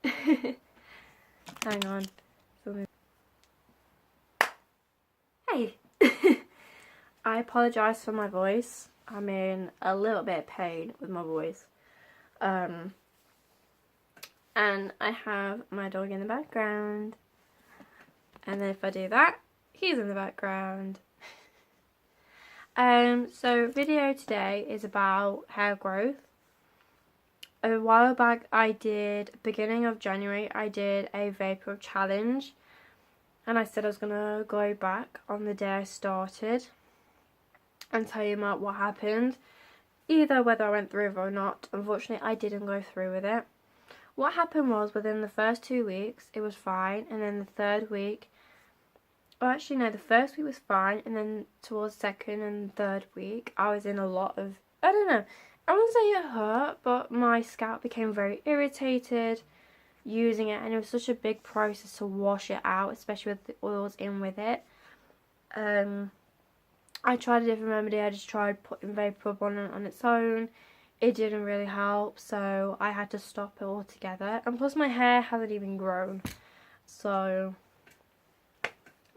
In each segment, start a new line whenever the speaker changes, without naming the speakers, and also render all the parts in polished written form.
Hang on. Hey! I apologise for my voice. I'm in a little bit of pain with my voice. And I have my dog in the background. And then if I do that, he's in the background. So video today is about hair growth. A while back beginning of January, I did a vapor challenge. And I said I was going to go back on the day I started and tell you about what happened. Either whether I went through it or not. Unfortunately, I didn't go through with it. What happened was within the first 2 weeks, it was fine. And then the third week, well actually no, the first week was fine. And then towards second and third week, I was in a lot of, I don't know. I wouldn't say it hurt, but my scalp became very irritated using it, and it was such a big process to wash it out, especially with the oils in with it. I tried a different remedy. I just tried putting vapor on its own. It didn't really help, so I had to stop it altogether. And plus my hair hasn't even grown, so.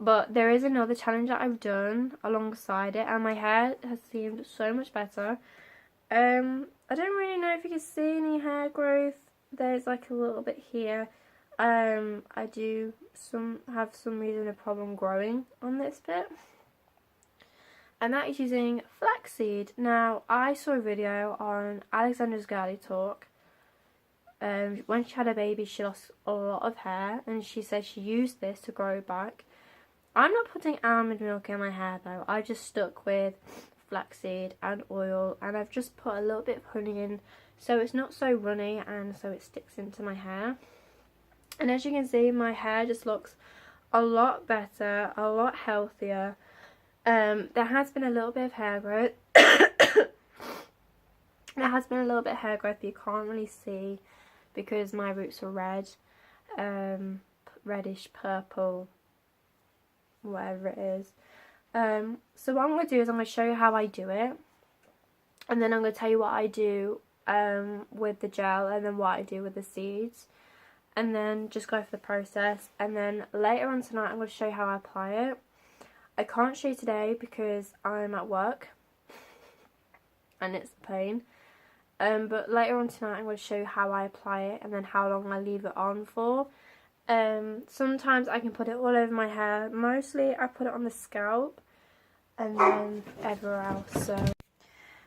But there is another challenge that I've done alongside it, and my hair has seemed so much better. I don't really know if you can see any hair growth. There's like a little bit here. I do have some reason a problem growing on this bit. And that is using flaxseed. Now, I saw a video on Alexandra's Girly Talk. When she had a baby, she lost a lot of hair, and she said she used this to grow back. I'm not putting almond milk in my hair though. I just stuck with flaxseed and oil, and I've just put a little bit of honey in so it's not so runny and so it sticks into my hair. And as you can see, my hair just looks a lot better, a lot healthier. There has been a little bit of hair growth. There has been a little bit of hair growth, but you can't really see because my roots are red, reddish purple, whatever it is. So what I'm going to do is I'm going to show you how I do it, and then I'm going to tell you what I do with the gel, and then what I do with the seeds, and then just go through the process. And then later on tonight I'm going to show you how I apply it. I can't show you today because I'm at work and it's a pain, but later on tonight I'm going to show you how I apply it and then how long I leave it on for. Sometimes I can put it all over my hair. Mostly I put it on the scalp and then everywhere else.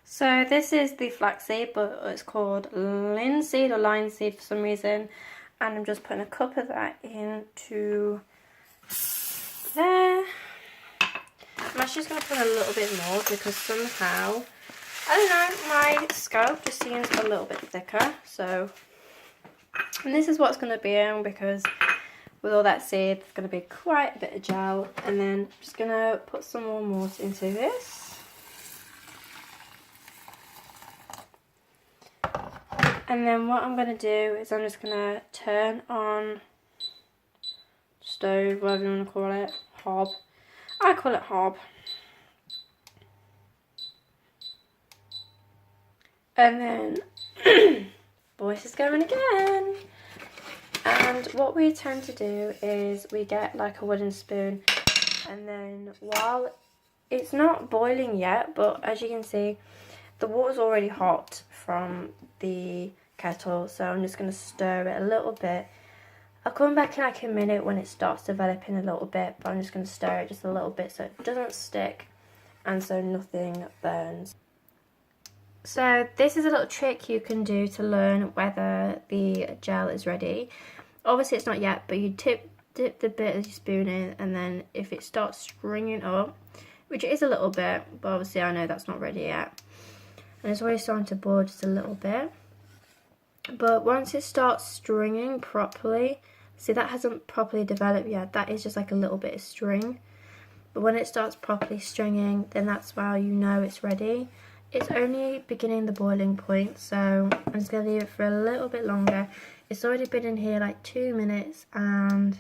So this is the flaxseed, but it's called linseed or lineseed for some reason. And I'm just putting a cup of that into there. I'm actually just going to put a little bit more because somehow, I don't know, my scalp just seems a little bit thicker. So, and this is what's going to be in, because with all that seed, it's going to be quite a bit of gel. And then I'm just going to put some more water into this. And then what I'm going to do is I'm just going to turn on stove, whatever you want to call it, hob. I call it hob. And then, voice is going again. And what we tend to do is we get like a wooden spoon, and then while it's not boiling yet, but as you can see, the water's already hot from the kettle, so I'm just going to stir it a little bit. I'll come back in like a minute when it starts developing a little bit, but I'm just going to stir it just a little bit so it doesn't stick and so nothing burns. So this is a little trick you can do to learn whether the gel is ready. Obviously it's not yet, but you dip the bit of your spoon in, and then if it starts stringing up, which it is a little bit, but obviously I know that's not ready yet, and it's already starting to boil just a little bit. But once it starts stringing properly, see that hasn't properly developed yet, that is just like a little bit of string. But when it starts properly stringing, then that's how you know it's ready. It's only beginning the boiling point, so I'm just going to leave it for a little bit longer. It's already been in here like 2 minutes, and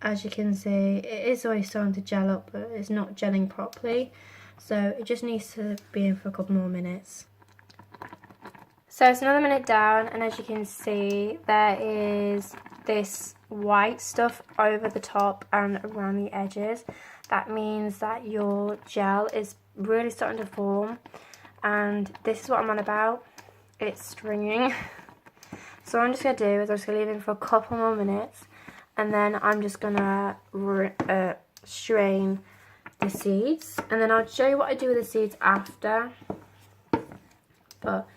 as you can see, it is already starting to gel up, but it's not gelling properly. So it just needs to be in for a couple more minutes. So it's another minute down, and as you can see, there is this white stuff over the top and around the edges. That means that your gel is really starting to form, and this is what I'm on about. It's stringing. So what I'm just going to do is I'm just going to leave it for a couple more minutes, and then I'm just going to strain the seeds, and then I'll show you what I do with the seeds after. But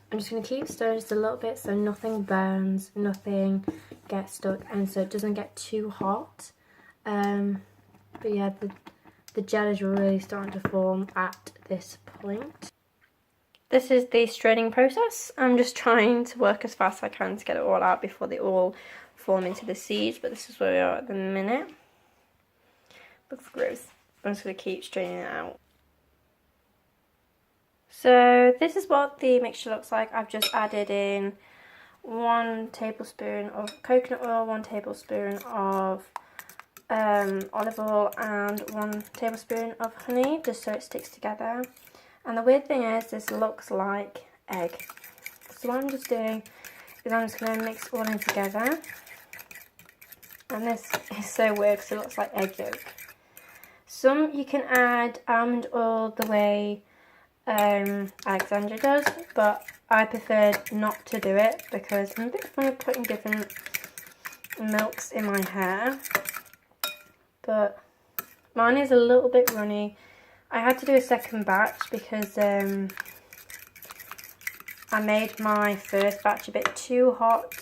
I'm just going to keep stirring just a little bit so nothing burns, nothing gets stuck, and so it doesn't get too hot. But yeah, the gel is really starting to form at this point. This is the straining process. I'm just trying to work as fast as I can to get it all out before they all form into the seeds, but this is where we are at the minute. Looks gross. I'm just going to keep straining it out. So this is what the mixture looks like. I've just added in 1 tablespoon of coconut oil, 1 tablespoon of olive oil, and 1 tablespoon of honey, just so it sticks together. And the weird thing is, this looks like egg. So what I'm just doing is I'm just going to mix all in together. And this is so weird because it looks like egg yolk. Some you can add almond oil the way Alexandra does, but I preferred not to do it because I'm a bit funny putting different milks in my hair. But mine is a little bit runny. I had to do a second batch because I made my first batch a bit too hot,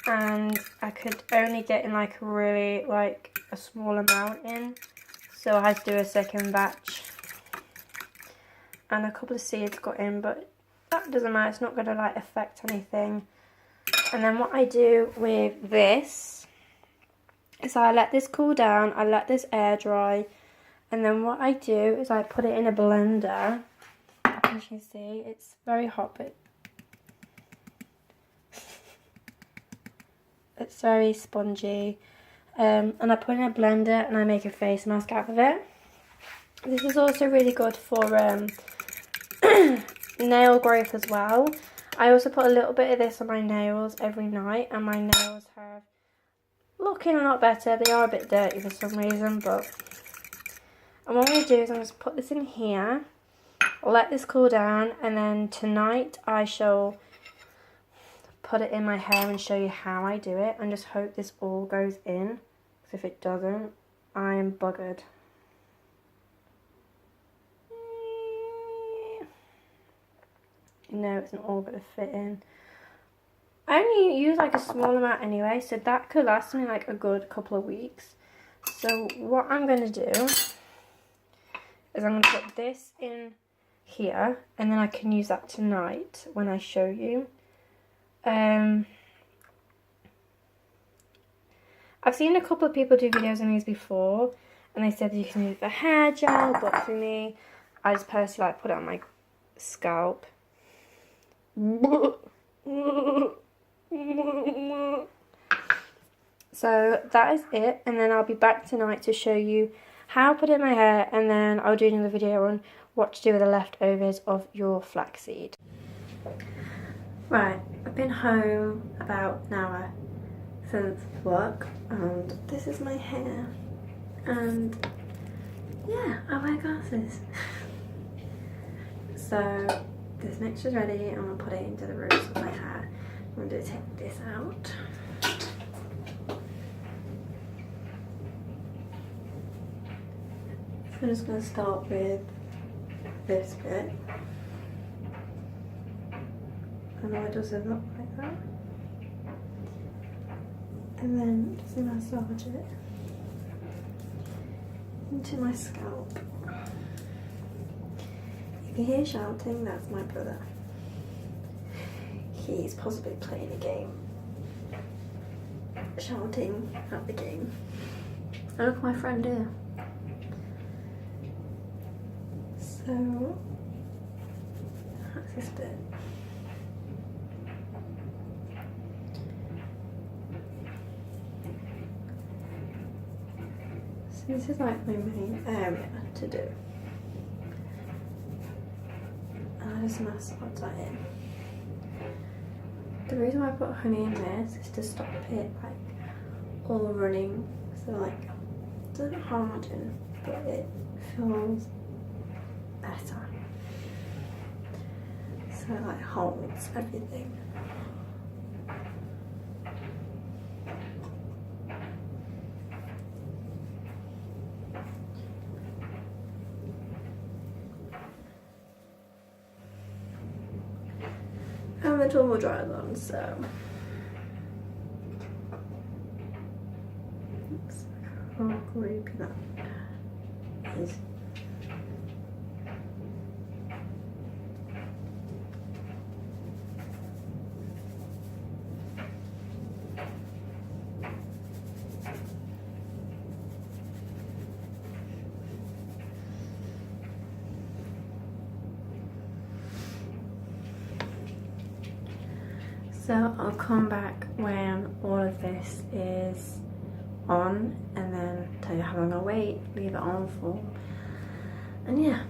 and I could only get in like really a small amount in, so I had to do a second batch. And a couple of seeds got in, but that doesn't matter, it's not going to like affect anything. And then what I do with this is I let this cool down, I let this air dry, and then what I do is I put it in a blender. As you can see, it's very hot, but it's very spongy. And I put it in a blender and I make a face mask out of it. This is also really good for nail growth as well. I also put a little bit of this on my nails every night, and my nails have looking a lot better. They are a bit dirty for some reason, but... And what I'm going to do is I'm going to put this in here, let this cool down, and then tonight I shall put it in my hair and show you how I do it, and just hope this all goes in, because if it doesn't, I am buggered. No, it's not all going to fit in. I only use like a small amount anyway, so that could last me like a good couple of weeks. So what I'm going to do is I'm going to put this in here, and then I can use that tonight when I show you. I've seen a couple of people do videos on these before, and they said you can use the hair gel, but for me, I just personally like put it on my scalp. So that is it, and then I'll be back tonight to show you how I put it in my hair, and then I'll do another video on what to do with the leftovers of your flaxseed. Right, I've been home about an hour since work, and this is my hair, and yeah, I wear glasses. So this mixture's ready, I'm going to put it into the roots of my hair. I'm going to take this out. So I'm just going to start with this bit. I know it doesn't look like that. And then just massage it into my scalp. If you hear shouting, that's my brother. He's possibly playing a game. Shouting at the game. Oh, look at my friend here. So, that's this bit. So this is like my main area to do. And I just massage that in. The reason why I put honey in this is to stop it like all running, so like it doesn't harden, but it feels better. So it like holds everything. And the tumble dryer's on, so looks how creepy that is. So I'll come back when all of this is on and then tell you how long I'll wait, leave it on for, and yeah.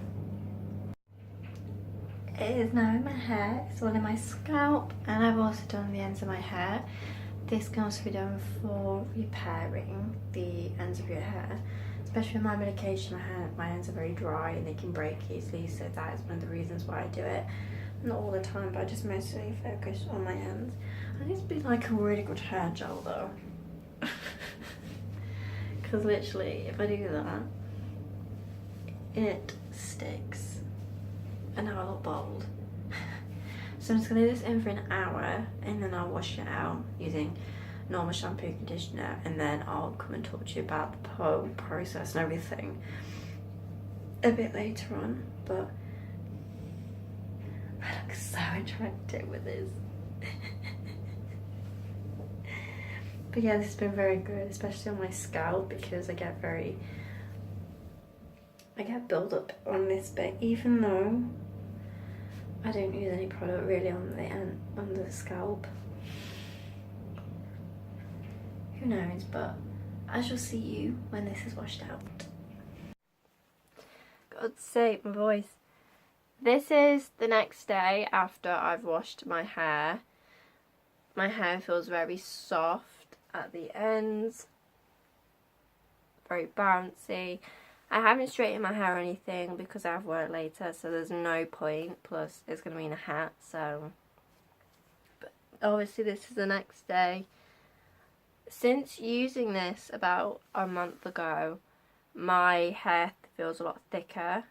It is now in my hair, it's all in my scalp, and I've also done the ends of my hair. This can also be done for repairing the ends of your hair. Especially with my medication, my ends are very dry and they can break easily, so that is one of the reasons why I do it. Not all the time, but I just mostly focus on my ends. I need to be like a really good hair gel though. Because literally, if I do that, it sticks. And now I look bald. So I'm just going to leave this in for an hour and then I'll wash it out using normal shampoo and conditioner, and then I'll come and talk to you about the whole process and everything a bit later on. But I look so attractive with this. But yeah, this has been very good, especially on my scalp, because I get build up on this bit, even though I don't use any product really on the scalp. Who knows, but I shall see you when this is washed out. God's sake, my voice. This is the next day after I've washed my hair. My hair feels very soft at the ends, very bouncy. I haven't straightened my hair or anything because I have work later, so there's no point, plus it's going to be in a hat, so. But obviously this is the next day. Since using this about a month ago, my hair feels a lot thicker.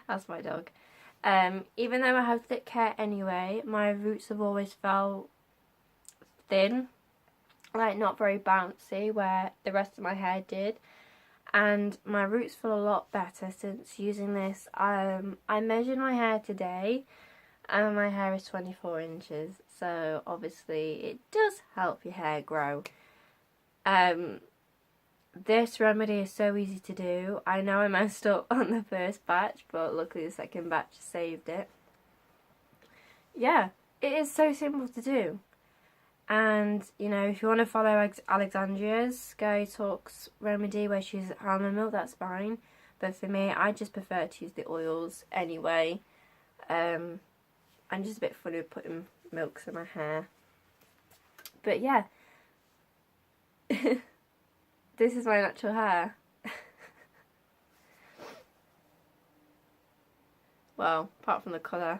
That's my dog. Even though I have thick hair anyway, my roots have always felt thin, like not very bouncy where the rest of my hair did. And my roots feel a lot better since using this. I measured my hair today and my hair is 24 inches, so obviously it does help your hair grow. This remedy is so easy to do. I know I messed up on the first batch, but luckily the second batch saved it. Yeah, it is so simple to do. And, you know, if you want to follow Alexandria's Sky Talks remedy where she uses almond milk, that's fine. But for me, I just prefer to use the oils anyway. I'm just a bit funny with putting milks in my hair. But yeah. This is my natural hair. Well, apart from the colour.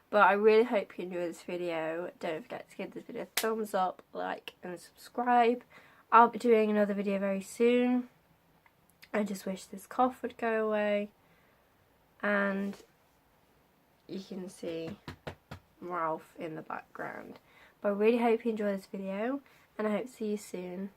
But I really hope you enjoyed this video. Don't forget to give this video a thumbs up, like and subscribe. I'll be doing another video very soon. I just wish this cough would go away. And you can see Ralph in the background. But I really hope you enjoyed this video, and I hope to see you soon.